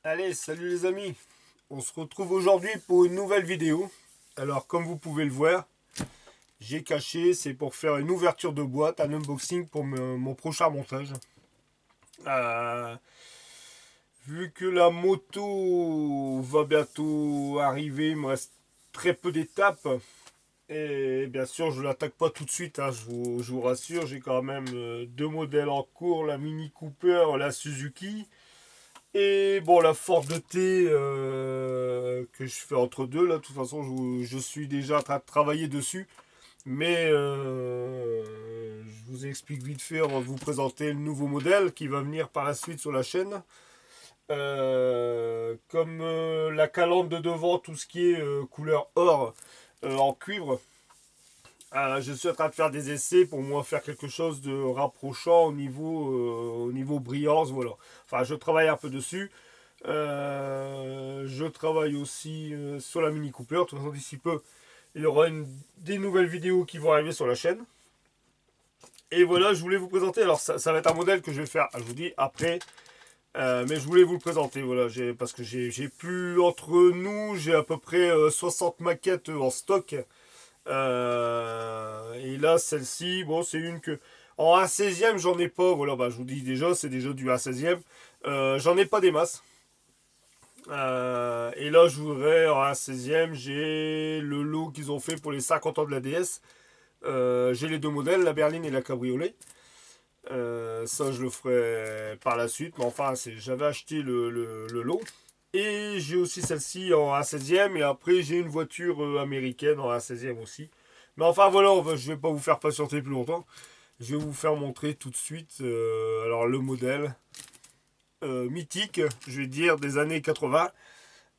Allez, salut les amis. On se retrouve aujourd'hui pour une nouvelle vidéo. Alors, comme vous pouvez le voir, j'ai caché, c'est pour faire une ouverture de boîte, un unboxing pour mon prochain montage. Euh, Vu que la moto va bientôt arriver, il me reste très peu d'étapes. Et bien sûr, je ne l'attaque pas tout de suite, hein, je vous rassure. J'ai quand même deux modèles en cours, la Mini Cooper, la Suzuki. Et bon, la Ford T que je fais entre deux, là, de toute façon, je suis déjà en train de travailler dessus. Mais je vous explique vite fait, on va vous présenter le nouveau modèle qui va venir par la suite sur la chaîne. Comme la calandre de devant, tout ce qui est couleur or en cuivre. Je suis en train de faire des essais pour moi faire quelque chose de rapprochant au niveau brillance, voilà. Enfin, je travaille un peu dessus. Je travaille aussi sur la Mini Cooper. De toute façon, d'ici peu, il y aura des nouvelles vidéos qui vont arriver sur la chaîne. Et voilà, je voulais vous présenter. Alors, ça va être un modèle que je vais faire, je vous dis, après. Mais je voulais vous le présenter. Voilà, parce que j'ai plus entre nous, j'ai à peu près 60 maquettes en stock. Et là, celle-ci, bon, c'est une que. En 1/16e, j'en ai pas. Voilà, bah, je vous dis déjà, c'est déjà du 1/16e. J'en ai pas des masses. Et là, je voudrais, en un 16e, j'ai le lot qu'ils ont fait pour les 50 ans de la DS. J'ai les deux modèles, la berline et la cabriolet. Ça, je le ferai par la suite. Mais enfin, j'avais acheté le lot. Et j'ai aussi celle-ci en 1/16e. Et après, j'ai une voiture américaine en 1/16e aussi. Mais enfin, voilà, je vais pas vous faire patienter plus longtemps. Je vais vous faire montrer tout de suite alors le modèle mythique, je vais dire, des années 80.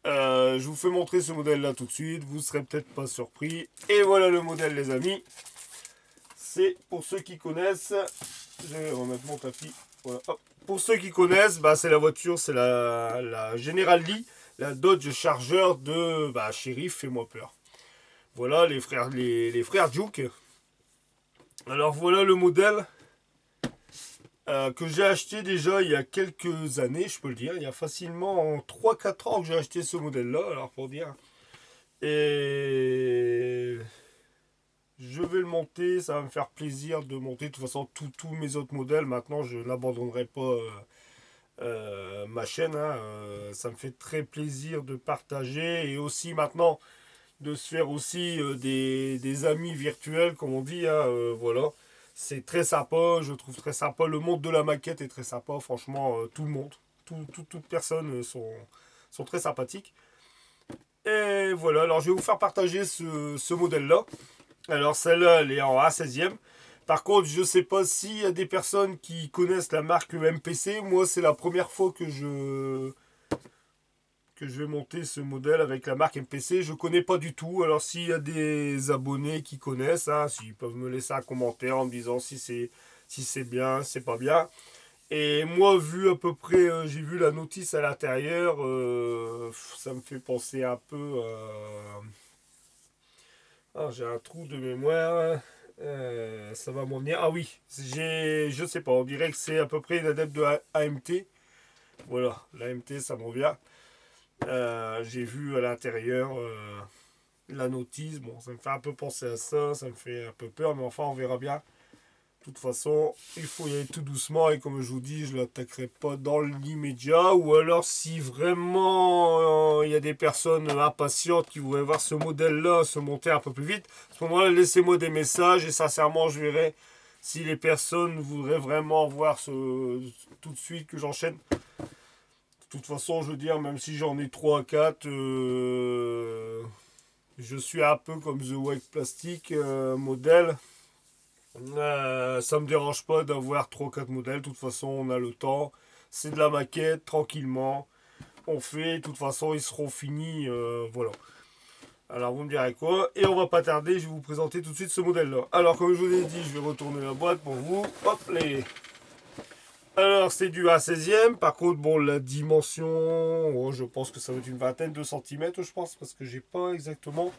Je vous fais montrer ce modèle là tout de suite, vous serez peut-être pas surpris. Et voilà le modèle les amis. C'est pour ceux qui connaissent. Je vais remettre mon tapis. Voilà. Hop. Pour ceux qui connaissent, bah, c'est la voiture, c'est la General Lee, la Dodge Charger de Shérif, fais-moi peur. Voilà les frères Duke. Alors voilà le modèle que j'ai acheté déjà il y a quelques années, je peux le dire. Il y a facilement 3-4 ans que j'ai acheté ce modèle là, alors pour dire. Et je vais le monter, ça va me faire plaisir de monter. De toute façon, tous mes autres modèles, maintenant, je n'abandonnerai pas ma chaîne, hein. Ça me fait très plaisir de partager et aussi maintenant de se faire aussi des amis virtuels, comme on dit, hein, voilà. C'est très sympa, je trouve très sympa. Le monde de la maquette est très sympa, franchement, tout le monde, toute personne sont très sympathiques. Et voilà, alors je vais vous faire partager ce modèle-là. Alors celle-là, elle est en A16e. Par contre, je ne sais pas s'il y a des personnes qui connaissent la marque MPC. Moi, c'est la première fois que je vais monter ce modèle avec la marque MPC. Je ne connais pas du tout. Alors s'il y a des abonnés qui connaissent, hein, s'ils peuvent me laisser un commentaire en me disant si c'est bien, c'est pas bien. Et moi, vu à peu près, j'ai vu la notice à l'intérieur, ça me fait penser un peu à... Ah, j'ai un trou de mémoire. Ça va m'en venir. Ah oui, je sais pas, on dirait que c'est à peu près une adepte de AMT. Voilà, l'AMT, ça m'en vient. J'ai vu à l'intérieur la notice. Bon, ça me fait un peu penser à ça me fait un peu peur, mais enfin, on verra bien. De toute façon, il faut y aller tout doucement et comme je vous dis, je ne l'attaquerai pas dans l'immédiat. Ou alors, si vraiment il y a des personnes impatientes qui voudraient voir ce modèle-là se monter un peu plus vite, à ce moment-là, laissez-moi des messages et sincèrement, je verrai si les personnes voudraient vraiment voir tout de suite que j'enchaîne. De toute façon, je veux dire, même si j'en ai 3 à 4, je suis un peu comme The White Plastic modèle. Ça me dérange pas d'avoir 3 4 modèles. De toute façon, on a le temps. C'est de la maquette, tranquillement. On fait. De toute façon, ils seront finis. Voilà. Alors, vous me direz quoi. Et on va pas tarder. Je vais vous présenter tout de suite ce modèle-là. Alors, comme je vous ai dit, je vais retourner la boîte pour vous. Hop, les. Alors, c'est du A16e. Par contre, bon, la dimension. Oh, je pense que ça va être une vingtaine de centimètres, je pense. Parce que j'ai pas exactement.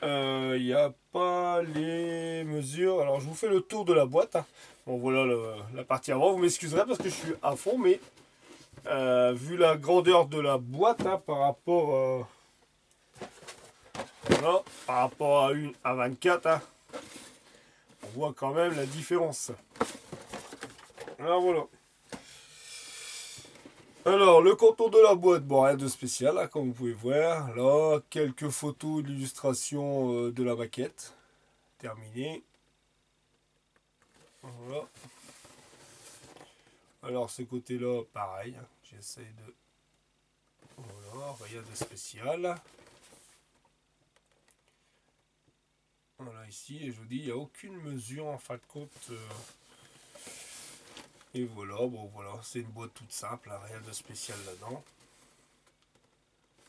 Il n'y a pas les mesures. Alors, je vous fais le tour de la boîte, hein. Bon, voilà la partie avant. Vous m'excuserez parce que je suis à fond, mais Vu la grandeur de la boîte, hein, par rapport, voilà, par rapport à une à 24, hein, on voit quand même la différence. Alors voilà. Alors, le contour de la boîte, bon, rien de spécial, hein, comme vous pouvez voir. Là, quelques photos d'illustration de la maquette. Terminé. Voilà. Alors, ce côté-là, pareil. Hein, j'essaie de... Voilà, rien de spécial. Voilà, ici, et je vous dis, il n'y a aucune mesure, en fin de compte... Et voilà, bon voilà, c'est une boîte toute simple, hein, rien de spécial là-dedans.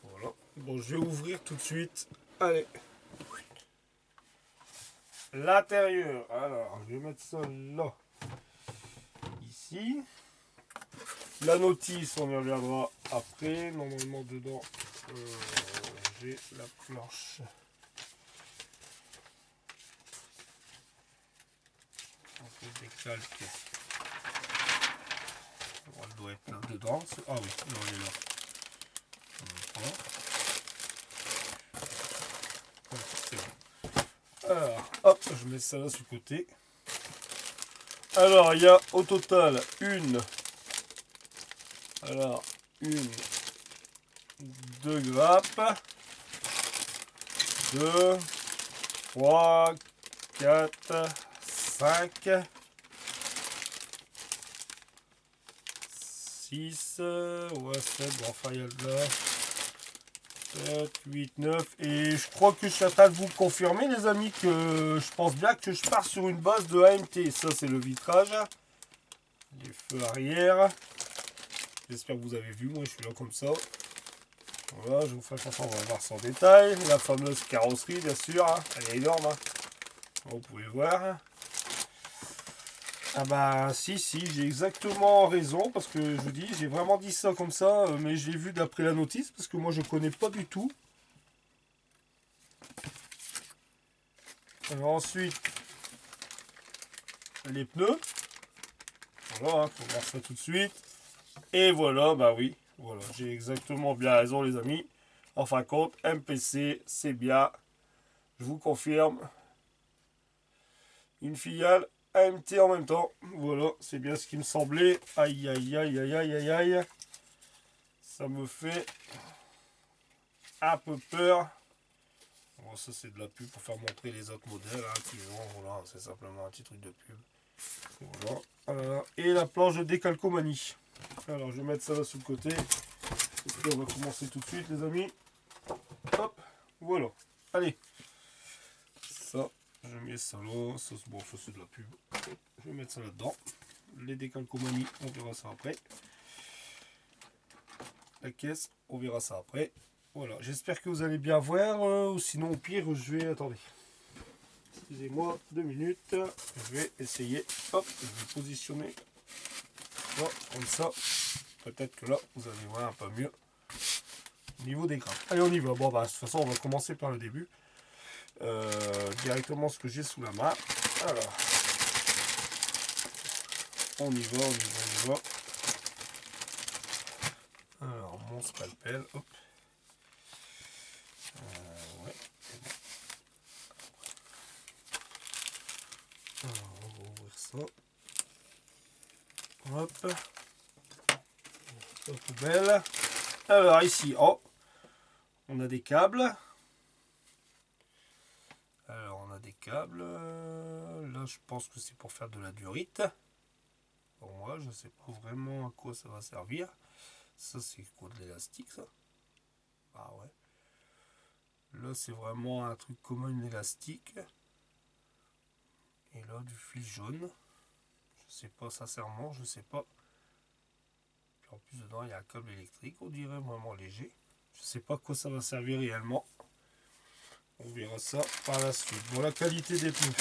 Voilà. Bon, je vais ouvrir tout de suite. Allez. L'intérieur. Alors, je vais mettre ça là. Ici. La notice, on y reviendra après. Normalement, dedans, j'ai la planche. Un peu décalque. Elle doit être là dedans. Ah oui, non, elle est là. Voilà. C'est bon. Alors, hop, je mets ça là sur le côté. Alors, il y a au total deux grappes, 2, 3, 4, 5, 6, ouais, 7, bon, enfin, il y a là, 7, 8, 9, et je crois que je suis en train de vous confirmer, les amis, que je pense bien que je pars sur une base de AMT. Ça, c'est le vitrage, les feux arrière. J'espère que vous avez vu, moi, je suis là comme ça. Voilà, je vous fais attention, on va voir sans détail. La fameuse carrosserie, bien sûr, hein. Elle est énorme, hein. Vous pouvez voir. Ah bah si, j'ai exactement raison, parce que je vous dis, j'ai vraiment dit ça comme ça, mais j'ai vu d'après la notice, parce que moi je connais pas du tout. Alors ensuite, les pneus. Voilà, hein, faut voir ça tout de suite. Et voilà, bah oui, voilà, j'ai exactement bien raison les amis. En fin de compte, MPC, c'est bien, je vous confirme, une filiale AMT en même temps. Voilà, c'est bien ce qui me semblait. Aïe, aïe, aïe, aïe, aïe, aïe, aïe. Ça me fait un peu peur. Bon, ça c'est de la pub pour faire montrer les autres modèles, hein, qui vont, voilà, c'est simplement un petit truc de pub. Voilà. Et la planche de décalcomanie. Alors je vais mettre ça là sur le côté. Et puis on va commencer tout de suite les amis. Hop, voilà. Allez. Ça, je mets ça là. Ça, bon, ça c'est de la pub. Je vais mettre ça là-dedans. Les décalcomanies, on verra ça après. La caisse, on verra ça après. Voilà, j'espère que vous allez bien voir. Sinon, au pire, je vais... Attendez. Excusez-moi, 2 minutes. Je vais essayer. Hop, je vais positionner. Voilà, comme ça. Peut-être que là, vous allez voir un peu mieux au niveau des grains. Allez, on y va. Bon, bah, de toute façon, on va commencer par le début. Directement ce que j'ai sous la main. Alors, on y va, on y va, on y va. Alors, mon scalpel, hop. Ouais. Alors, on va ouvrir ça. Hop. La poubelle. Alors, ici, oh, on a des câbles. Alors, on a des câbles. Là, je pense que c'est pour faire de la durite. Pour moi, je ne sais pas vraiment à quoi ça va servir. Ça, c'est quoi, de l'élastique, ça? Ah ouais. Là, c'est vraiment un truc commun, une élastique. Et là, du fil jaune. Je sais pas, sincèrement, je sais pas. Puis en plus, dedans, il y a un câble électrique, on dirait, vraiment léger. Je sais pas à quoi ça va servir réellement. On verra ça par la suite. Bon, la qualité des pneus.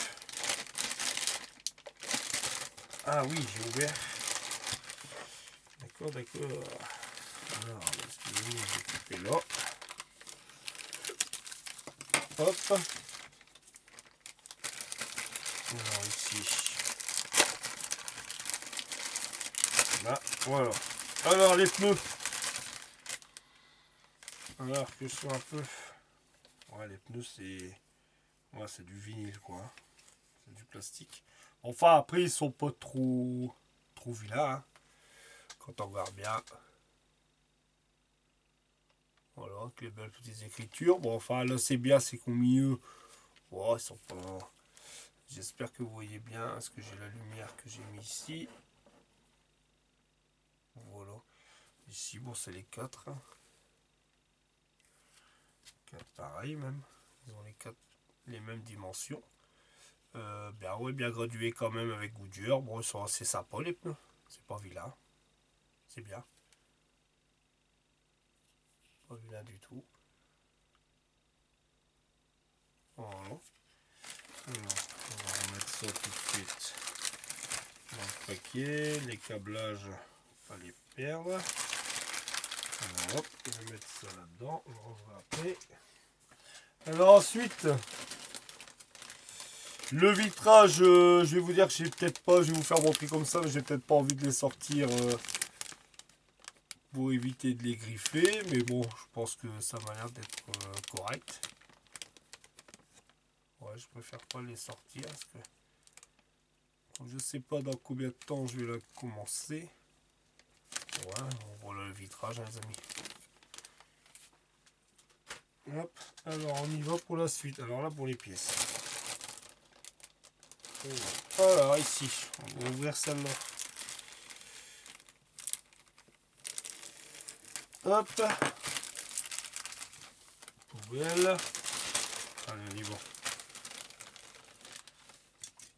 Ah oui, j'ai ouvert. D'accord, d'accord. Alors, excusez-moi, je vais couper là. Hop. Alors ici. Là, voilà. Alors les pneus. Alors que je sois un peu... Ouais, les pneus c'est... Ouais, c'est du vinyle quoi. C'est du plastique. Enfin après ils sont pas trop vilains. Hein. Quand on regarde bien. Voilà, avec les belles petites écritures. Bon enfin là c'est bien, c'est qu'au milieu... Oh, ils sont pas... J'espère que vous voyez bien. Est-ce que j'ai la lumière que j'ai mis ici? Voilà. Ici, bon, c'est les 4. 4 pareil même. Ils ont les 4 les mêmes dimensions. Bien, ouais, bien gradué quand même avec Goodyear. Bon, ils sont assez sympas les pneus. C'est pas vilain. C'est bien. Pas vilain du tout. Voilà. Alors, on va remettre ça tout de suite dans le paquet. Les câblages, pas les perdre. Alors, hop, je vais mettre ça là-dedans. Je revois après. Alors ensuite, le vitrage, je vais vous dire que j'ai peut-être pas, je vais vous faire montrer comme ça, mais j'ai peut-être pas envie de les sortir pour éviter de les griffer. Mais bon, je pense que ça m'a l'air d'être correct. Ouais, je préfère pas les sortir parce que je sais pas dans combien de temps je vais la commencer. Ouais, voilà le vitrage, hein, les amis. Hop, alors on y va pour la suite. Alors là, pour les pièces. Alors ici, on va ouvrir celle-là. Hop. Poubelle. Allez, on y va.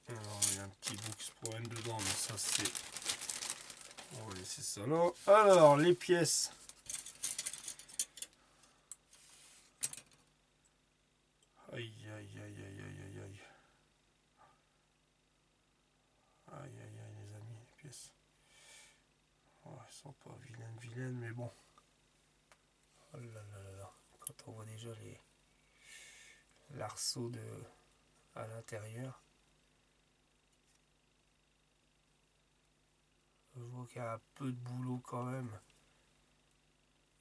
Alors, il y a un petit bout qui se promène dedans, mais ça c'est... On va laisser ça là. Alors, les pièces. Aïe, aïe, aïe, aïe, aïe, aïe, aïe. Aïe, aïe, aïe, les amis, les pièces. Oh, elles sont pas vilaines, mais bon. Oh là là là là. Quand on voit déjà l'arceau à l'intérieur. Je vois qu'il y a un peu de boulot quand même.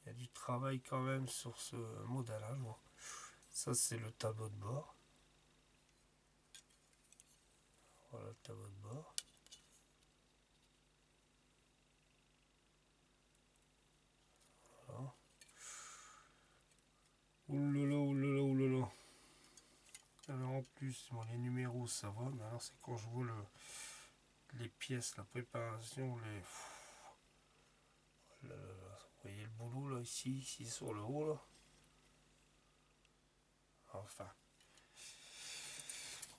Il y a du travail quand même sur ce modèle. Hein, ça, c'est le tableau de bord. Voilà le tableau de bord. Voilà. Oulala, oulala, oulala. Alors en plus, bon, les numéros ça va, mais alors c'est quand je vois les pièces, la préparation, les... Là, là, là. Vous voyez le boulot là, ici sur le haut là. Enfin,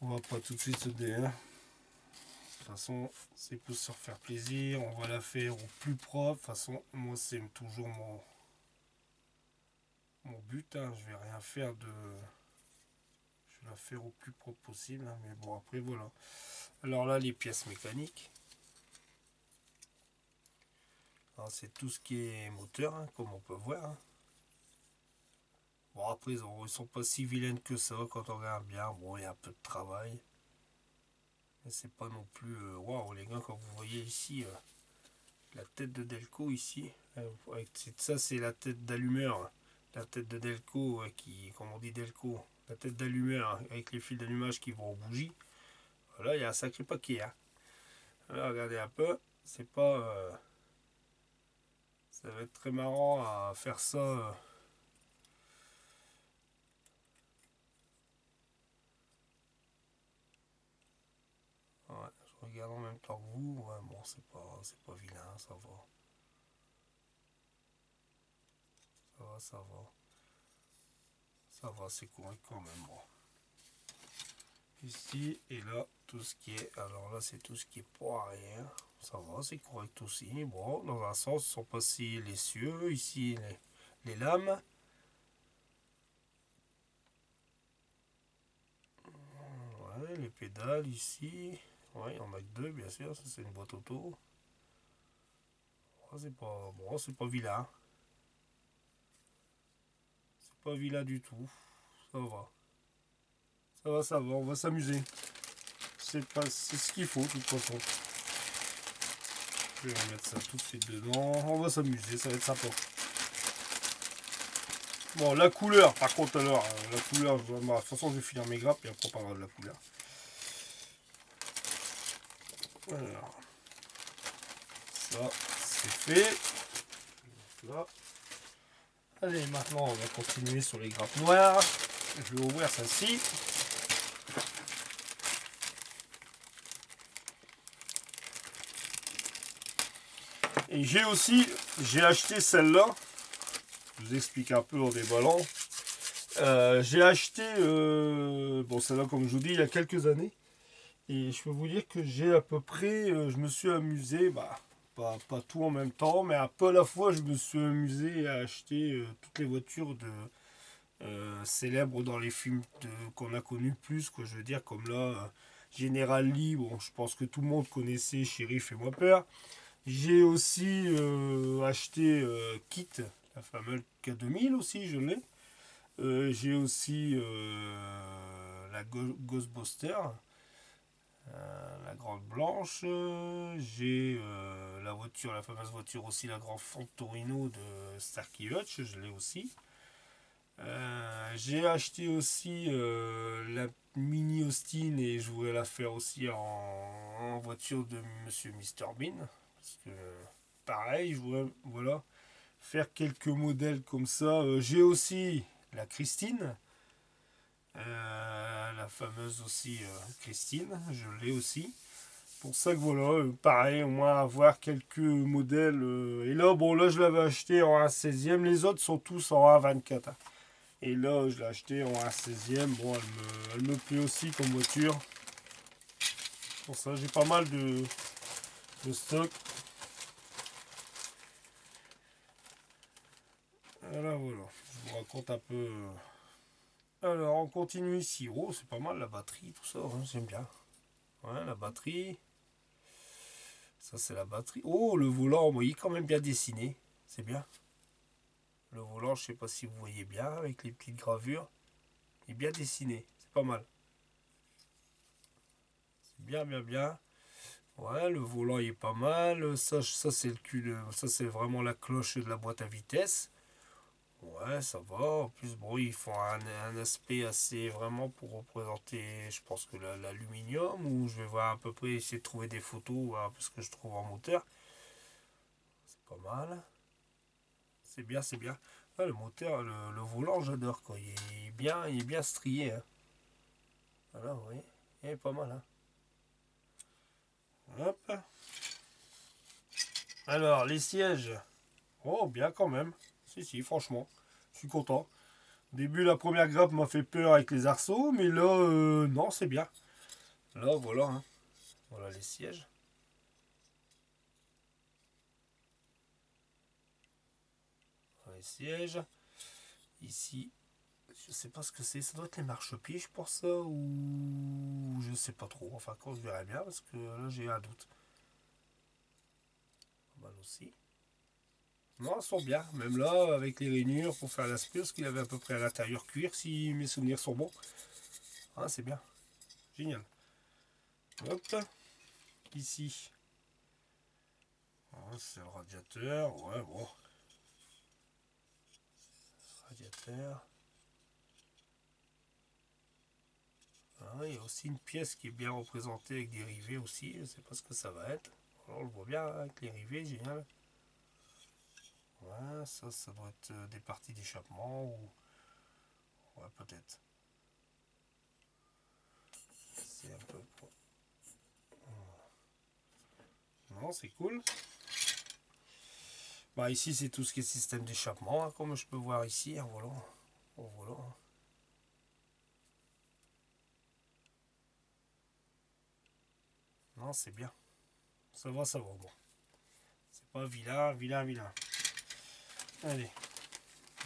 on va pas tout de suite se dire. Hein. De toute façon, c'est pour se faire plaisir, on va la faire au plus propre. De toute façon, moi c'est toujours mon but. Hein. Je vais rien faire de... Je vais la faire au plus propre possible. Hein. Mais bon, après voilà. Alors là, les pièces mécaniques. C'est tout ce qui est moteur, hein, comme on peut voir. Hein. Bon, après, ils sont pas si vilaines que ça quand on regarde bien. Bon, il y a un peu de travail. Mais c'est pas non plus... Waouh, les gars, quand vous voyez ici, la tête de Delco ici. Ça, c'est la tête d'allumeur. La tête de Delco, qui, comme on dit Delco, la tête d'allumeur avec les fils d'allumage qui vont aux bougies. Voilà, il y a un sacré paquet. Hein. Là, regardez un peu. C'est pas... ça va être très marrant à faire ça... Ouais, je regarde en même temps que vous. Ouais, bon, c'est pas vilain, ça va. Ça va, ça va. Ça va, c'est correct quand même. Bon. Ici et là, tout ce qui est... Alors là, c'est tout ce qui est pour arrière. Ça va, c'est correct aussi. Bon, dans un sens, ils sont passés les cieux. Ici, les lames. Ouais, les pédales ici. Ouais, il y en a que deux, bien sûr. Ça, c'est une boîte auto. Ouais, c'est pas... Bon, c'est pas vilain. C'est pas vilain du tout. Ça va. Ça va, on va s'amuser. C'est ce qu'il faut de toute façon. Je vais remettre ça tout de suite dedans. On va s'amuser, ça va être sympa. Bon, la couleur, par contre, alors, la couleur, de toute façon, je vais finir mes grappes et après, on parlera de la couleur. Alors, ça, c'est fait. Là. Allez, maintenant, on va continuer sur les grappes noires. Je vais ouvrir celle-ci. Et j'ai acheté celle-là. Je vous explique un peu en déballant. J'ai acheté, bon, celle-là, comme je vous dis, il y a quelques années. Et je peux vous dire que j'ai à peu près, je me suis amusé, pas tout en même temps, mais un peu à la fois, je me suis amusé à acheter toutes les voitures célèbres dans les films qu'on a connus plus, quoi, je veux dire, comme là, General Lee, bon, je pense que tout le monde connaissait Shérif et moi peur. J'ai aussi acheté Kit, la fameuse K2000 aussi, je l'ai. J'ai aussi la Ghostbuster, la grande blanche. J'ai la fameuse voiture aussi, la grande Ford Torino de Starkey Hutch, je l'ai aussi. J'ai acheté aussi la Mini Austin et je voulais la faire aussi en voiture de Monsieur Mr Bean. Parce que pareil, je voulais voilà, faire quelques modèles comme ça. J'ai aussi la Christine. La fameuse aussi Christine, je l'ai aussi. Pour ça que voilà, pareil, au moins avoir quelques modèles. Et là, bon, là, je l'avais acheté en 1/16e. Les autres sont tous en 1/24. Hein. Et là, je l'ai acheté en 1/16e. Bon, elle me plaît aussi comme voiture. Pour ça, j'ai pas mal de stock. Voilà, voilà. Je vous raconte un peu. Alors, on continue ici. Oh, c'est pas mal la batterie, tout ça. Hein, j'aime bien. Ouais, la batterie. Ça, c'est la batterie. Oh, le volant, il est quand même bien dessiné. C'est bien. Le volant, je sais pas si vous voyez bien, avec les petites gravures. Il est bien dessiné. C'est pas mal. C'est bien, bien, bien. Ouais, le volant, il est pas mal. Ça c'est le cul. Ça, c'est vraiment la cloche de la boîte à vitesse. Ouais, ça va. En plus, bon, ils font un aspect assez vraiment pour représenter, je pense que l'aluminium. Ou je vais voir à peu près, essayer de trouver des photos, voir ce que je trouve en moteur. C'est pas mal. C'est bien, c'est bien. Ah, le moteur, le volant, j'adore quoi. Il est bien strié. Hein. Voilà, vous voyez. Il est pas mal. Hein. Hop. Alors, les sièges. Oh, bien quand même. Si, franchement. Je suis content. Au début, la première grappe m'a fait peur avec les arceaux, mais là, non, c'est bien. Là, voilà. Hein. Voilà les sièges. Voilà les sièges. Ici, je sais pas ce que c'est. Ça doit être les marchepieds, je pense, ça. Ou je sais pas trop. Enfin, quand je verrai bien, parce que là, j'ai un doute. Pas mal aussi. Non, elles sont bien. Même là, avec les rainures pour faire l'aspect, parce qu'il avait à peu près à l'intérieur cuir, si mes souvenirs sont bons. Ah, c'est bien. Génial. Hop. Ici. Ah, c'est le radiateur. Ouais, bon. Radiateur. Ah, il y a aussi une pièce qui est bien représentée avec des rivets aussi. Je ne sais pas ce que ça va être. Alors, on le voit bien avec les rivets, génial. Ouais, ça doit être des parties d'échappement ou. Ouais, peut-être. C'est un peu. Non, c'est cool. Bah, ici, c'est tout ce qui est système d'échappement, hein, comme je peux voir ici en volant. En volant. Non, c'est bien. Ça va, bon. C'est pas vilain. Allez.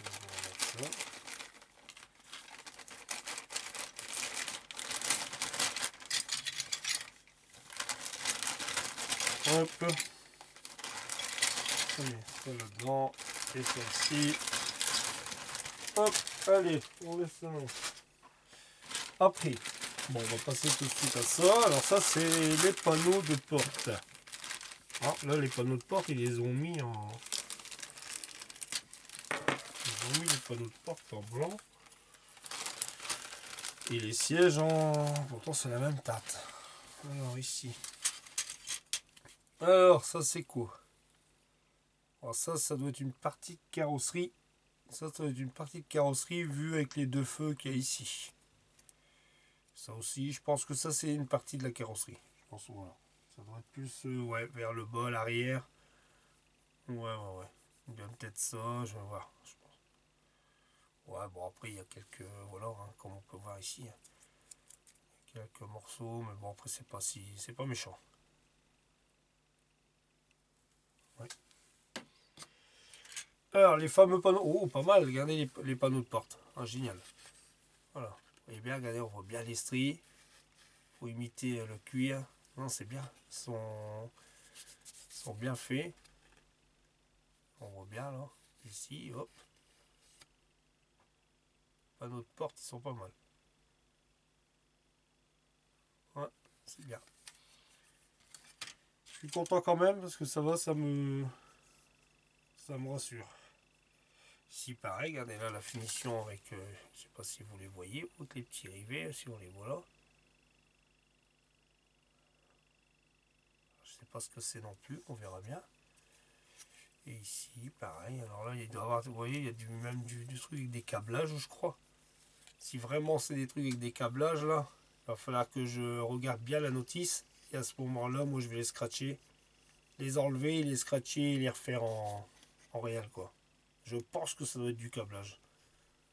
On va remettre ça. Hop. Allez, ça là-dedans. Et celle-ci. Hop, allez, on laisse ça. Après, bon, on va passer tout de suite à ça. Alors ça, c'est les panneaux de porte. Ah, là, les panneaux de porte, ils les ont mis en... Ils ont mis les panneaux de porte en blanc. Et les sièges en... Pourtant, c'est la même teinte. Alors, ici. Alors, ça, c'est quoi? Alors, ça doit être une partie de carrosserie. Ça doit être une partie de carrosserie vue avec les deux feux qu'il y a ici. Ça aussi, je pense que ça, c'est une partie de la carrosserie. Je pense, voilà. Ça doit être plus, ouais, vers le bas, l'arrière. Ouais. Bien peut-être ça, je vais voir. Je pense. Ouais, bon, après, il y a quelques... Voilà, hein, comme on peut voir ici. Hein. Quelques morceaux, mais bon, après, c'est pas si... C'est pas méchant. Ouais. Alors, les fameux panneaux... Oh, pas mal, regardez les panneaux de porte. Ah, génial. Voilà. Vous voyez bien, regardez, on voit bien les stries. Faut imiter le cuir. Non, c'est bien. Ils sont bien faits. On voit bien, là. Ici, hop. Panneaux de porte, ils sont pas mal. Ouais, c'est bien. Je suis content quand même parce que ça va, ça me rassure. Ici, pareil, regardez là la finition avec, je sais pas si vous les voyez, les petits rivets, si on les voit là. Je sais pas ce que c'est non plus, on verra bien. Et ici, pareil. Alors là, il doit y avoir, vous voyez, il y a même du truc avec des câblages, je crois. Si vraiment c'est des trucs avec des câblages là, il va falloir que je regarde bien la notice. Et à ce moment-là, moi, je vais les scratcher, les enlever, les scratcher et les refaire en réel, quoi. Je pense que ça doit être du câblage.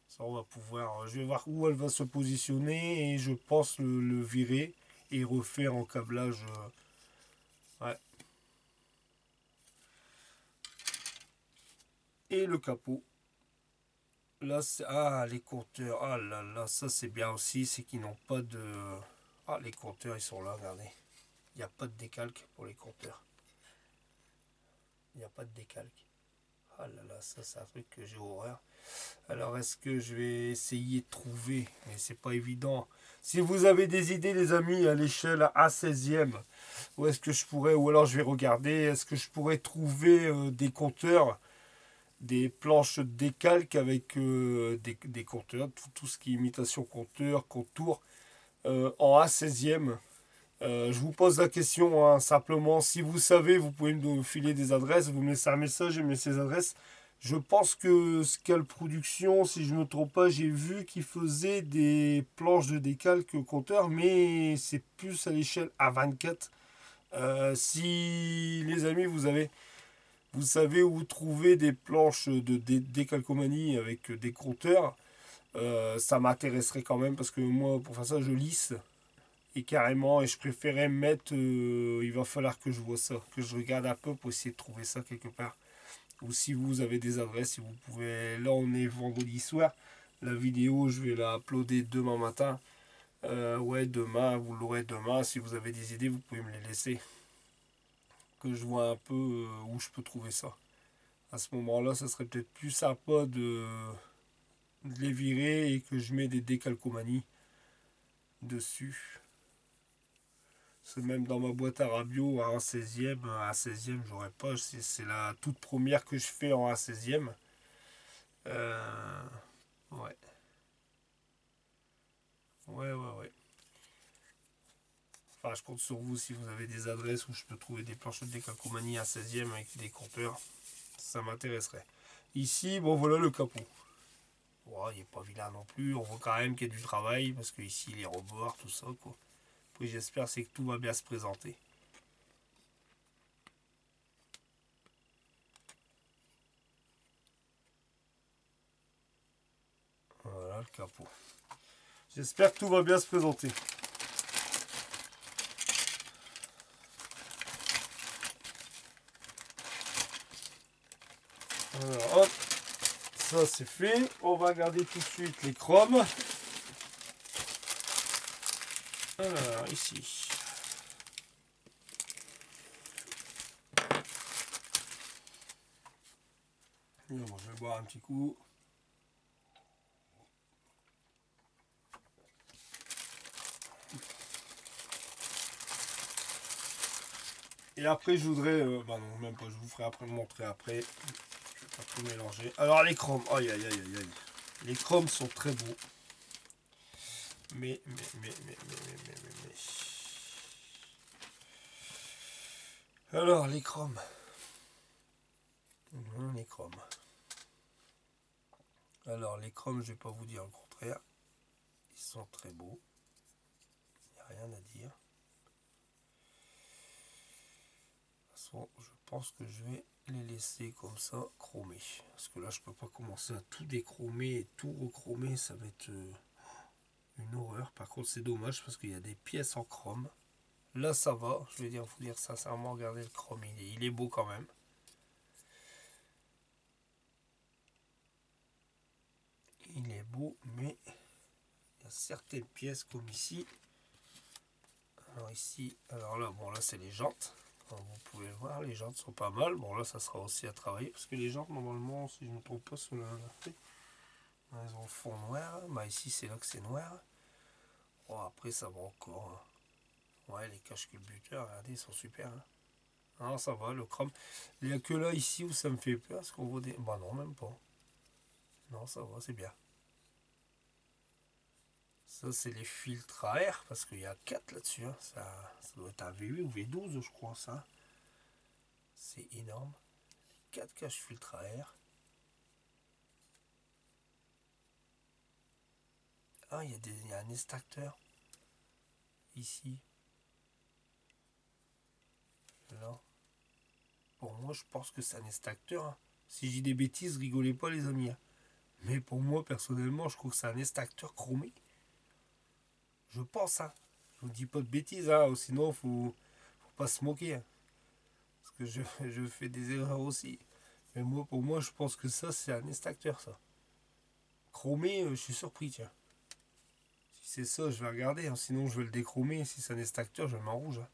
Ça, on va pouvoir. Je vais voir où elle va se positionner et je pense le virer et refaire en câblage. Ouais. Et le capot. Là, c'est... Ah, les compteurs. Ah là là, ça c'est bien aussi. C'est qu'ils n'ont pas de. Ah, les compteurs, ils sont là, regardez. Il n'y a pas de décalque pour les compteurs. Il n'y a pas de décalque. Ah là là, ça c'est un truc que j'ai horreur. Alors est-ce que je vais essayer de trouver, mais c'est pas évident. Si vous avez des idées les amis à l'échelle A16e, où est-ce que je pourrais, ou alors je vais regarder, est-ce que je pourrais trouver des compteurs, des planches de décalque avec des compteurs, tout ce qui est imitation compteur, contour, en A16e. Je vous pose la question hein, simplement, si vous savez, vous pouvez me filer des adresses, vous me laissez un message et me laissez ces adresses. Je pense que Scal Production, si je ne me trompe pas, j'ai vu qu'ils faisaient des planches de décalque compteur, mais c'est plus à l'échelle A24. Si les amis, vous savez où trouver des planches de décalcomanie avec des compteurs, ça m'intéresserait quand même parce que moi, pour faire ça, je lisse et carrément, et je préférais mettre. Il va falloir que je vois ça, que je regarde un peu pour essayer de trouver ça quelque part. Ou si vous avez des adresses, si vous pouvez. Là, on est vendredi soir. La vidéo, je vais la uploader demain matin. Ouais, demain, vous l'aurez demain. Si vous avez des idées, vous pouvez me les laisser. Que je vois un peu où je peux trouver ça. À ce moment-là, ça serait peut-être plus sympa de les virer et que je mets des décalcomanies dessus. C'est même dans ma boîte à radio à un 16e. À 16e, j'aurais pas. C'est la toute première que je fais en A16e. Ouais. Ouais. Enfin, je compte sur vous si vous avez des adresses où je peux trouver des planches de décalcomanie à 16e avec des compteurs. Ça m'intéresserait. Ici, bon voilà le capot. Ouais, il n'est pas vilain non plus. On voit quand même qu'il y a du travail parce que ici les rebords, tout ça quoi. Puis j'espère c'est que tout va bien se présenter. Voilà le capot. J'espère que tout va bien se présenter. Alors hop, ça c'est fait. On va regarder tout de suite les chromes. Alors ici. Bon, je vais boire un petit coup. Et après, je voudrais... bah non, même pas, je vous ferai après, montrer après. Je vais pas tout mélanger. Alors, les chromes. Aïe, aïe, aïe, aïe, aïe. Les chromes sont très beaux. Mais. Alors, les chromes. Les chromes. Alors, les chromes, je vais pas vous dire le contraire. Ils sont très beaux. Il n'y a rien à dire. De toute façon, je pense que je vais les laisser comme ça, chromés. Parce que là, je peux pas commencer à tout déchromer et tout rechromer. Ça va être une horreur. Par contre, c'est dommage parce qu'il y a des pièces en chrome. Là, ça va. Je vais vous dire sincèrement, regardez le chrome. Il est beau quand même. Il est beau, mais il y a certaines pièces comme ici. Alors ici, alors là, bon là c'est les jantes. Comme vous pouvez le voir, les jantes sont pas mal. Bon là, ça sera aussi à travailler parce que les jantes normalement, si je ne me trompe pas, sur elles ont le fond noir. Bah ici c'est là que c'est noir. Bon, après ça va encore. Ouais, les caches culbuteurs, regardez, ils sont super. Hein. Alors ça va, le chrome. Il n'y a que là ici où ça me fait peur parce qu'on voit des. Bah non, même pas. Non, ça va, c'est bien. Ça, c'est les filtres à air, parce qu'il y a 4 là-dessus. Hein. Ça doit être un V8 ou V12, je crois, ça. C'est énorme. 4 caches filtres à air. Ah, il y a un extracteur. Ici. Là. Pour moi, je pense que c'est un extracteur. Hein. Si je dis des bêtises, rigolez pas, les amis. Hein. Mais pour moi, personnellement, je trouve que c'est un extracteur chromé. Je pense, hein. Je vous dis pas de bêtises, hein. Sinon, faut pas se moquer. Hein. Parce que je fais des erreurs aussi. Mais moi, pour moi, je pense que ça, c'est un extracteur, ça. Chromé, je suis surpris, tiens. Si c'est ça, je vais regarder. Hein. Sinon, je vais le déchromer. Si c'est un extracteur, je vais le mettre en rouge. Hein.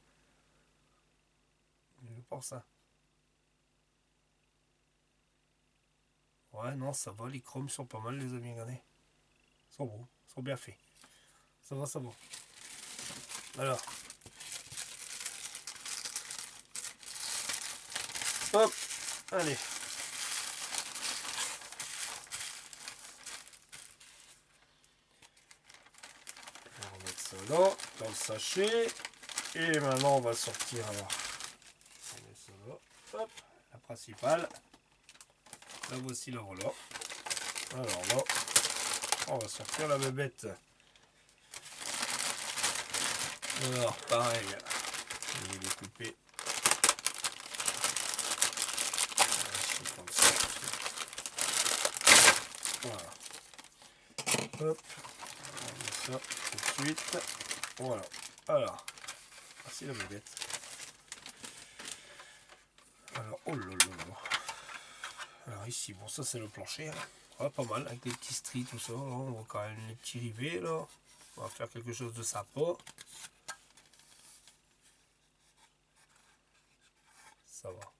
Je pense, hein. Ouais, non, ça va. Les chromes sont pas mal, les amis. Regardez. Ils sont beaux. Ils sont bien faits. Ça va, ça va. Alors. Hop. Allez. On va remettre ça là, dans le sachet. Et maintenant, on va sortir. Alors. On met ça là. Hop. La principale. La voici, la voilà. Alors là, on va sortir la bébête. Alors, pareil. Je vais découper. Comme ça. Voilà. Hop. On met ça tout de suite. Voilà. Alors. Voici la bébête. Alors, oh là là. Alors ici, bon ça c'est le plancher. Hein. Ouais, pas mal, avec les petits stries, tout ça. Là. On voit quand même les petits rivets là. On va faire quelque chose de sympa. Ça va.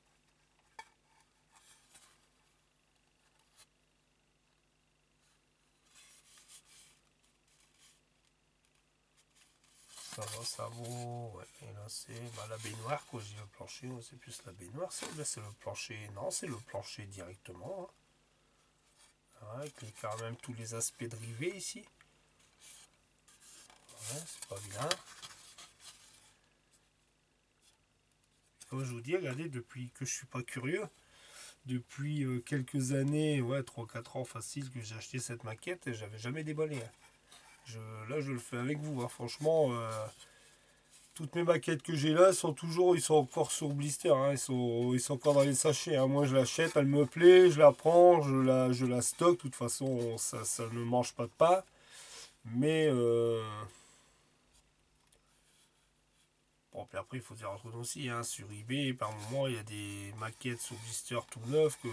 Ça va, ça vaut. Ouais. Et là c'est la baignoire, quand je dis le plancher, c'est plus la baignoire. C'est le plancher. Non, c'est le plancher directement. Hein. Ouais, avec quand même tous les aspects de rivets ici. Ouais, c'est pas bien. Comme je vous dis, regardez, depuis que je suis pas curieux, depuis quelques années, ouais, 3-4 ans facile que j'ai acheté cette maquette et j'avais jamais déballé. Hein. Là, je le fais avec vous. Hein. Franchement, toutes mes maquettes que j'ai là ils sont encore sur blister. Hein. Ils sont encore dans les sachets. Hein. Moi, je l'achète, elle me plaît, je la prends, je la stocke. De toute façon, ça ne mange pas de pain. Mais bon, puis après, il faut dire autre chose aussi. Hein. Sur eBay, par moment, il y a des maquettes sur blister tout neuf que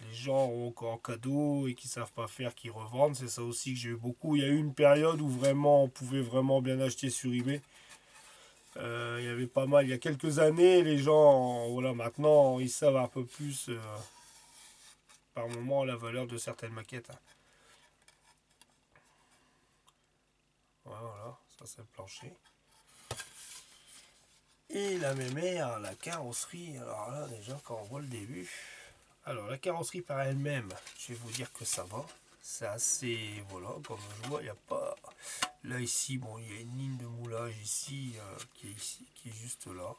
les gens ont encore en cadeau et qui savent pas faire, qui revendent. C'est ça aussi que j'ai eu beaucoup. Il y a eu une période où vraiment on pouvait vraiment bien acheter sur eBay. Il y avait pas mal. Il y a quelques années, les gens, voilà, maintenant, ils savent un peu plus par moment la valeur de certaines maquettes. Hein. Voilà, ça c'est le plancher. Et la mémère, la carrosserie, alors là déjà quand on voit le début, alors la carrosserie par elle-même, je vais vous dire que ça va, c'est assez, voilà, comme je vois, il n'y a pas, là ici, bon, il y a une ligne de moulage ici, qui est juste là,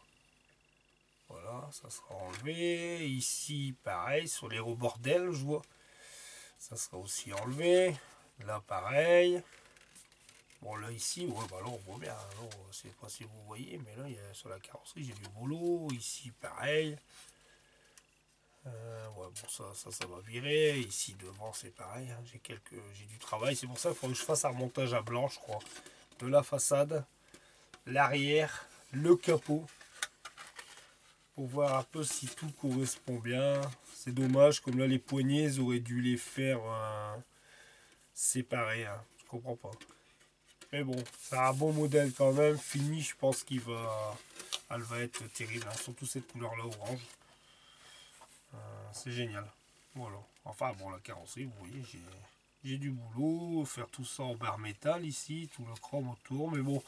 voilà, ça sera enlevé, ici pareil, sur les rebords d'ailes, je vois, ça sera aussi enlevé, là pareil. Bon là ici, ouais, bah là on voit bien, hein, je sais pas si vous voyez, mais là il y a, sur la carrosserie j'ai du boulot, ici pareil. Ouais, bon ça va virer, ici devant c'est pareil, hein, j'ai du travail, c'est pour ça qu'il faut que je fasse un remontage à blanc je crois. De la façade, l'arrière, le capot, pour voir un peu si tout correspond bien. C'est dommage, comme là les poignées, ils auraient dû les faire séparer, hein, je comprends pas. Mais bon, c'est un bon modèle quand même. Fini, je pense elle va être terrible. Hein. Surtout cette couleur-là, orange. C'est génial. Voilà. Enfin, bon, la carrosserie, vous voyez, j'ai du boulot. Faire tout ça en barre métal ici. Tout le chrome autour. Mais bon,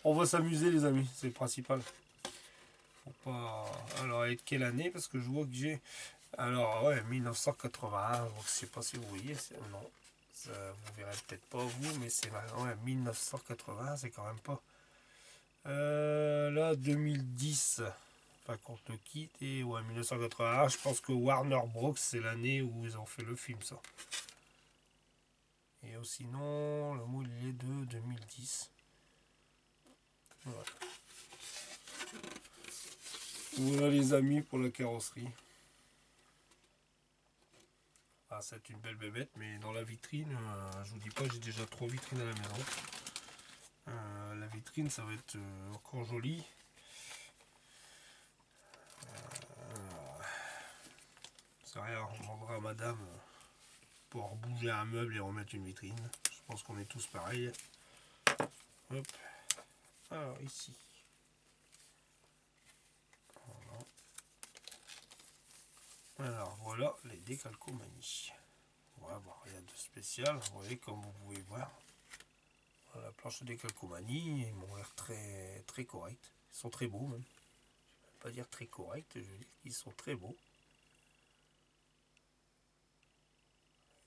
on va s'amuser, les amis. C'est le principal. Faut pas... Alors, avec quelle année? Parce que je vois que j'ai... Alors, ouais, 1981. Donc, je sais pas si vous voyez. Non. Ça, vous verrez peut-être pas vous, mais c'est ouais, 1980, c'est quand même pas. Là, 2010, enfin, quand le quitte, et ouais, 1981, je pense que Warner Bros, c'est l'année où ils ont fait le film, ça. Et sinon, le mot il est de 2010. Voilà. Voilà les amis pour la carrosserie. Ah, c'est une belle bébête, mais dans la vitrine, je vous dis pas, j'ai déjà 3 vitrines à la maison. La vitrine, ça va être encore joli. C'est rien, on demandera à madame pour bouger un meuble et remettre une vitrine. Je pense qu'on est tous pareils. Hop. Alors ici. Voilà. Alors voilà les décalcomanies. Voilà, bon, rien de spécial. Vous voyez, comme vous pouvez voir. Voilà, la planche de décalcomanie, ils m'ont l'air très très corrects. Ils sont très beaux même. Je ne vais pas dire très corrects, je veux dire qu'ils sont très beaux.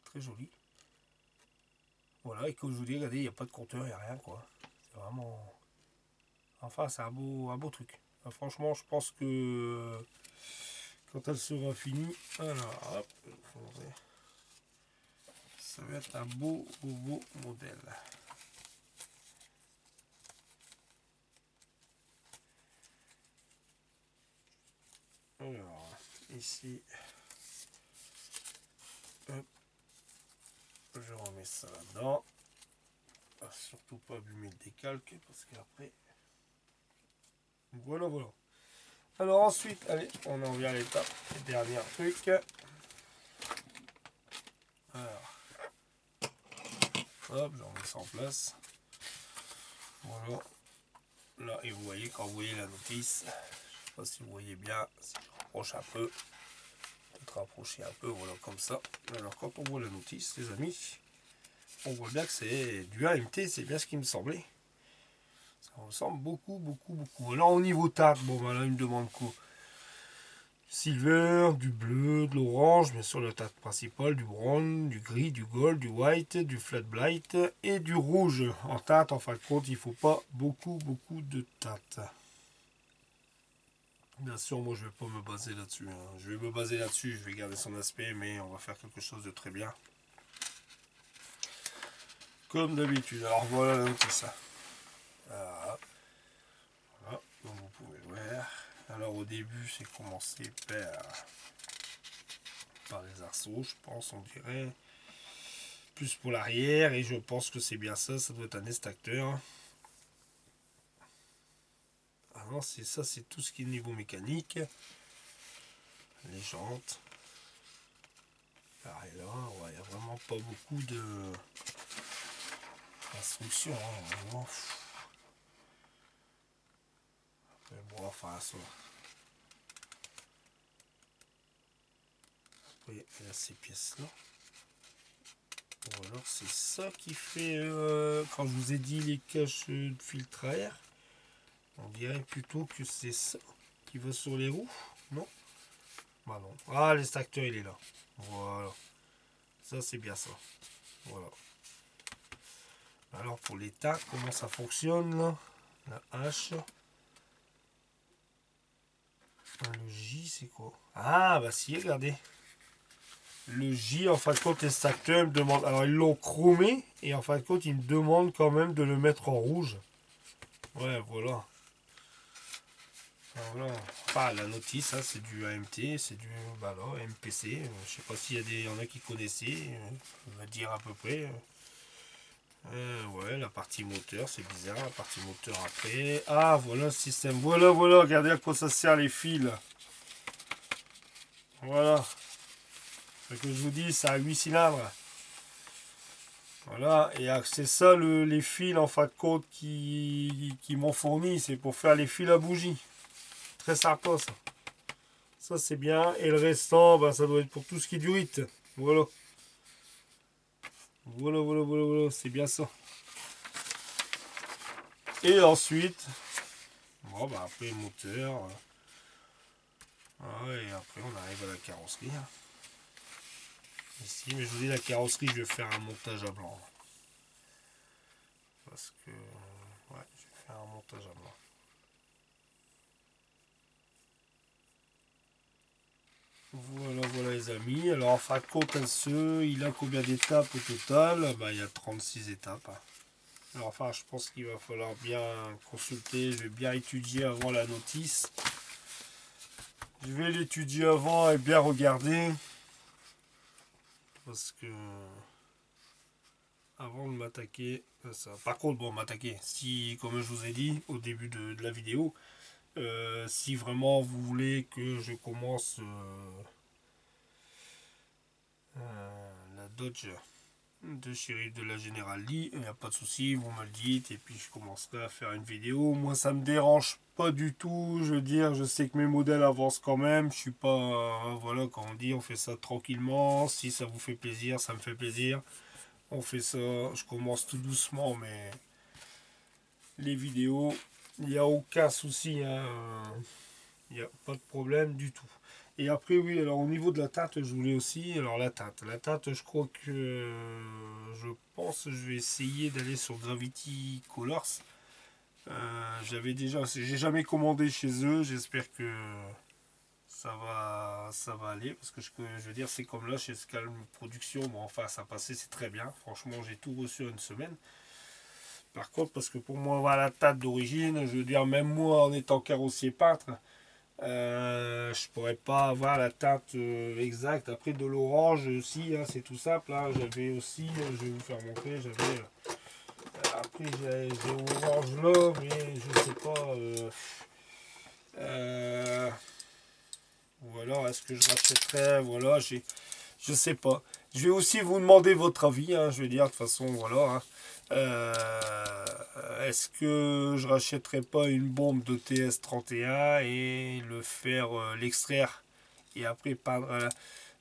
Très jolis. Voilà, et comme je vous dis, regardez, il n'y a pas de compteur, il n'y a rien quoi. C'est vraiment. Enfin, c'est un beau truc. Franchement, je pense que quand elle sera finie, alors hop, ça va être un beau modèle. Alors, ici, hop, je remets ça là-dedans. Surtout pas abîmer le décalque parce qu'après. Voilà. Alors ensuite, allez, on en vient à l'étape. Dernier truc. Alors, hop, j'en mets ça en place. Voilà. Là, et vous voyez, quand vous voyez la notice, je sais pas si vous voyez bien, si je rapproche un peu, peut-être rapprocher un peu, voilà, comme ça. Alors, quand on voit la notice, les amis, on voit bien que c'est du AMT, c'est bien ce qui me semblait. Ça ressemble beaucoup. Alors, au niveau teinte, bon, ben là, il me demande quoi? Silver, du bleu, de l'orange, bien sûr la teinte principale, du brown, du gris, du gold, du white, du flat blight et du rouge. En teinte, en fin de compte, il ne faut pas beaucoup de teinte. Bien sûr, moi je vais pas me baser là-dessus. Hein. Je vais me baser là-dessus, je vais garder son aspect, mais on va faire quelque chose de très bien. Comme d'habitude. Alors voilà la notice. Voilà, comme vous pouvez le voir. Alors au début, c'est commencé par les arceaux, je pense, on dirait. Plus pour l'arrière, et je pense que c'est bien ça, ça doit être un extracteur. Ah non, c'est ça, c'est tout ce qui est niveau mécanique. Les jantes. Ah, et là, ouais, il n'y a vraiment pas beaucoup d'instructions. Hein, vraiment. Mais bon, enfin, ça. Après, il y a ces pièces-là. Ou alors, c'est ça qui fait, quand je vous ai dit les caches de filtre à air. On dirait plutôt que c'est ça qui va sur les roues. Non? Bah non. Ah, l'extracteur, il est là. Voilà. Ça, c'est bien ça. Voilà. Alors, pour l'état, comment ça fonctionne là? La H. Le J, c'est quoi? Ah, bah si, regardez. Le J, en fin de compte, l'extracteur me demande. Alors, ils l'ont chromé. Et en fin de compte, ils me demandent quand même de le mettre en rouge. Ouais, voilà. Voilà. Enfin, la notice, hein, c'est du AMT, c'est du bah là, MPC. Je sais pas s'il y en a qui connaissaient. On va dire à peu près. Ouais, la partie moteur, c'est bizarre. La partie moteur après. Ah, voilà le système. Voilà, voilà. Regardez à quoi ça sert les fils. Voilà. Ce que je vous dis, ça a 8 cylindres. Voilà. Et c'est ça les fils en fin de compte qui m'ont fourni. C'est pour faire les fils à bougie. Très sympa ça. Ça c'est bien. Et le restant, bah, ça doit être pour tout ce qui est du RIT. Voilà. Voilà, voilà, voilà, voilà. C'est bien ça. Et ensuite, bon, bah, après le moteur. Et après on arrive à la carrosserie. Ici, mais je vous dis, la carrosserie, je vais faire un montage à blanc. Parce que, ouais, je vais faire un montage à blanc. Voilà, voilà les amis. Alors en fin de compte, il a combien d'étapes au total? Bah, il y a 36 étapes. Alors enfin, je pense qu'il va falloir bien consulter. Je vais bien étudier avant la notice. Je vais l'étudier avant et bien regarder. Parce que avant de m'attaquer ça. Par contre, bon, m'attaquer. Si, comme je vous ai dit au début de la vidéo, si vraiment vous voulez que je commence la Dodge de chéri de la General Lee, il n'y a pas de souci, vous me le dites et puis je commencerai à faire une vidéo. Moi ça me dérange pas du tout, je veux dire, je sais que mes modèles avancent quand même, je suis pas, voilà, quand on dit on fait ça tranquillement, si ça vous fait plaisir, ça me fait plaisir, on fait ça, je commence tout doucement, mais les vidéos, il n'y a aucun souci, hein, il n'y a pas de problème du tout. Et après, oui, alors au niveau de la teinte, je voulais aussi. Alors la teinte, je crois que je pense que je vais essayer d'aller sur Gravity Colors. J'ai jamais commandé chez eux. J'espère que ça va aller parce que je veux dire, c'est comme là chez Scalm Production. Bon, enfin, ça passait, c'est très bien. Franchement, j'ai tout reçu en une semaine. Par contre, parce que pour moi, avoir la teinte d'origine, je veux dire, même moi, en étant carrossier peintre. Je pourrais pas avoir la teinte exacte. Après de l'orange aussi, hein, c'est tout simple. Hein. J'avais aussi, je vais vous faire montrer, après j'ai orange là, mais je sais pas. Ou alors est-ce que je rachèterais, voilà, je sais pas. Je vais aussi vous demander votre avis, hein, je vais dire de toute façon, voilà. Hein. Est-ce que je rachèterais pas une bombe de TS31 et le faire, l'extraire et après peindre,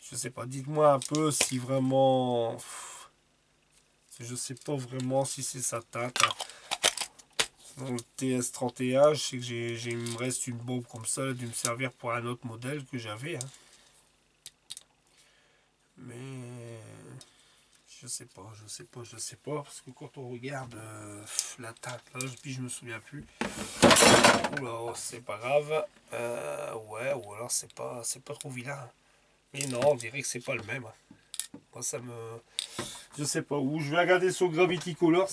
je sais pas, dites-moi un peu si vraiment, je sais pas vraiment si c'est sa teinte. Hein. Dans le TS31, je sais que il me reste une bombe comme ça, elle a dû me servir pour un autre modèle que j'avais. Hein. Mais je sais pas, parce que quand on regarde la teinte là, puis je me souviens plus. Oula, c'est pas grave. Ouais, ou alors c'est pas trop vilain. Mais non, on dirait que c'est pas le même. Moi ça me. Je sais pas où. Je vais regarder sur Gravity Colors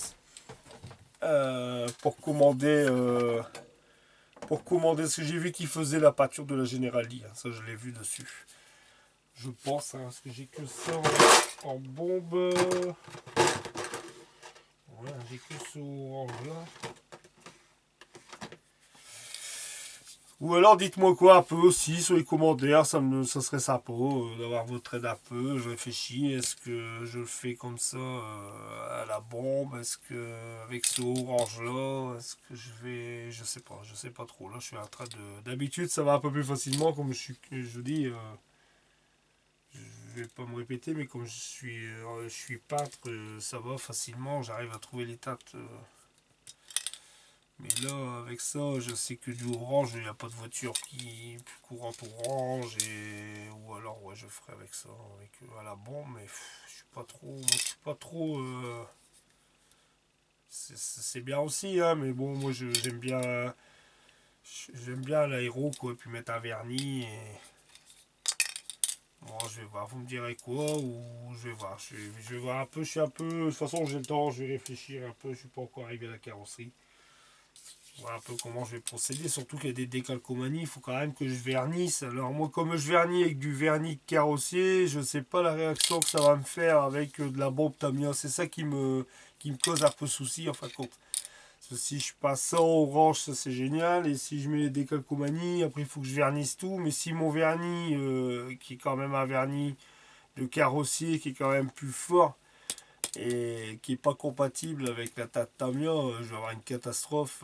pour commander. Pour commander ce que j'ai vu qu'ils faisaient la peinture de la General Lee. Hein. Ça je l'ai vu dessus. Je pense, hein, parce que j'ai que ça en bombe. Voilà, j'ai que ce orange là. Ou alors dites-moi quoi un peu aussi sur les commentaires, ça serait sympa d'avoir votre aide un peu. Je réfléchis, est-ce que je le fais comme ça à la bombe, est-ce que avec ce orange là, est-ce que je sais pas trop. Là je suis en train d'habitude ça va un peu plus facilement comme je dis. Je vais pas me répéter, mais comme je suis peintre, ça va facilement, j'arrive à trouver les teintes Mais là, avec ça, je sais que du orange, il n'y a pas de voiture qui est plus courante orange. Ou alors, ouais, je ferai avec ça, avec à la bombe. Mais je suis pas trop. Moi, je suis pas trop. C'est bien aussi, hein, mais bon, moi, j'aime bien. J'aime bien l'aéro, quoi. Et puis mettre un vernis. Bon, je vais voir, vous me direz quoi, ou je vais voir. Je vais voir un peu, je suis un peu. De toute façon, j'ai le temps, je vais réfléchir un peu. Je suis pas encore arrivé à la carrosserie. Voilà un peu comment je vais procéder, surtout qu'il y a des décalcomanies, il faut quand même que je vernisse. Alors moi comme je vernis avec du vernis carrossier, je sais pas la réaction que ça va me faire avec de la bombe Tamiya. C'est ça qui me cause un peu souci en fin de compte. Parce que si je passe ça au orange, ça c'est génial. Et si je mets les décalcomanies, après il faut que je vernisse tout. Mais si mon vernis, qui est quand même un vernis de carrossier, qui est quand même plus fort, et qui est pas compatible avec la Tamiya, je vais avoir une catastrophe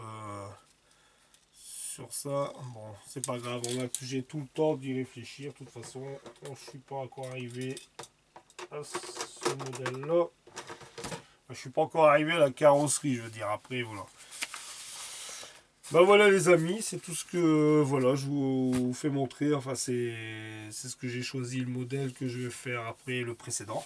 sur ça. Bon, c'est pas grave, j'ai tout le temps d'y réfléchir. De toute façon, je suis pas encore arrivé à ce modèle là. Je suis pas encore arrivé à la carrosserie, je veux dire. Après, voilà. Bah voilà les amis, c'est tout ce que voilà, je vous fais montrer. Enfin, c'est ce que j'ai choisi, le modèle que je vais faire après le précédent.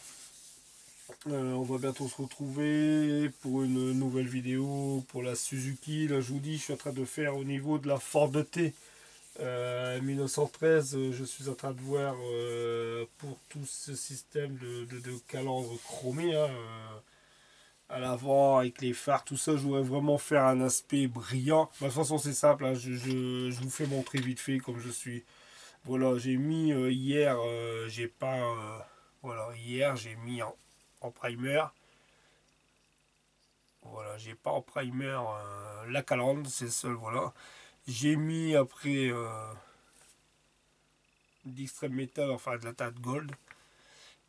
On va bientôt se retrouver pour une nouvelle vidéo pour la Suzuki. Là, je vous dis, je suis en train de faire au niveau de la Ford T 1913. Je suis en train de voir pour tout ce système de calandre chromé à l'avant avec les phares, tout ça. Je voudrais vraiment faire un aspect brillant. Bah, de toute façon, c'est simple. Hein, je vous fais montrer vite fait comme je suis. Voilà, j'ai mis hier, j'ai pas. Voilà, hier, j'ai mis en primer. Voilà, j'ai pas en primer la calandre, c'est le seul, voilà. J'ai mis après d'extrême métal, enfin de la teinte gold.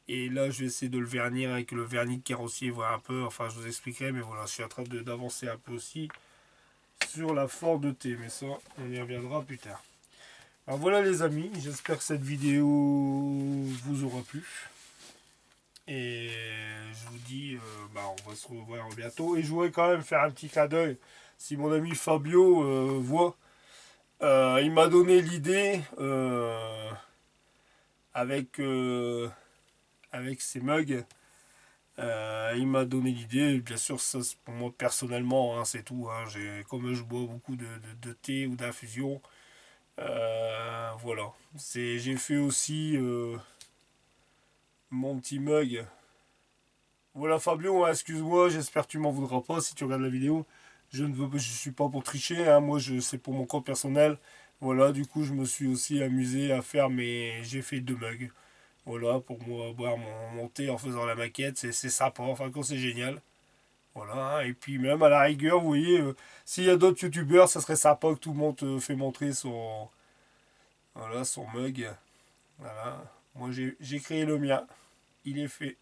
Et là, je vais essayer de le vernir avec le vernis de carrossier, voir un peu. Enfin, je vous expliquerai, mais voilà, je suis en train d'avancer un peu aussi sur la Ford T. Mais ça, on y reviendra plus tard. Alors voilà les amis, j'espère que cette vidéo vous aura plu. Et je vous dis, bah, on va se revoir bientôt. Et je voudrais quand même faire un petit clin d'œil. Si mon ami Fabio voit, il m'a donné l'idée avec, avec ses mugs. Il m'a donné l'idée. Bien sûr, ça c'est pour moi personnellement, hein, c'est tout. Hein. Comme je bois beaucoup de thé ou d'infusion, voilà. J'ai fait aussi mon petit mug. Voilà Fabio, hein, excuse-moi, j'espère que tu m'en voudras pas si tu regardes la vidéo. Je suis pas pour tricher, hein, moi c'est pour mon compte personnel. Voilà, du coup je me suis aussi amusé à faire j'ai fait 2 mugs. Voilà, pour moi boire mon thé en faisant la maquette, c'est sympa, enfin quand c'est génial. Voilà, hein, et puis même à la rigueur, vous voyez, s'il y a d'autres youtubeurs, ça serait sympa que tout le monde fait montrer voilà, son mug. Voilà, moi j'ai créé le mien, il est fait.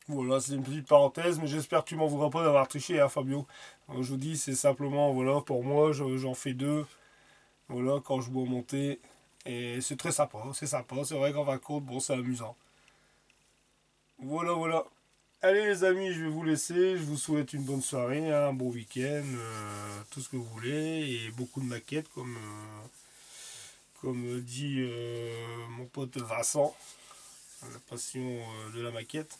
Voilà, c'est une petite parenthèse, mais j'espère que tu m'en voudras pas d'avoir triché, hein, Fabio. Je vous dis, c'est simplement, voilà, pour moi, j'en fais 2, voilà, quand je bois mon thé. Et c'est très sympa, c'est sympa. C'est vrai qu'en fin de compte, bon, c'est amusant. Voilà, voilà. Allez les amis, je vais vous laisser. Je vous souhaite une bonne soirée, hein, un bon week-end, tout ce que vous voulez, et beaucoup de maquettes, comme dit mon pote Vincent, la passion de la maquette.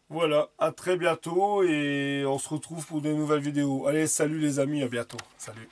Voilà, à très bientôt et on se retrouve pour de nouvelles vidéos. Allez, salut les amis, à bientôt. Salut.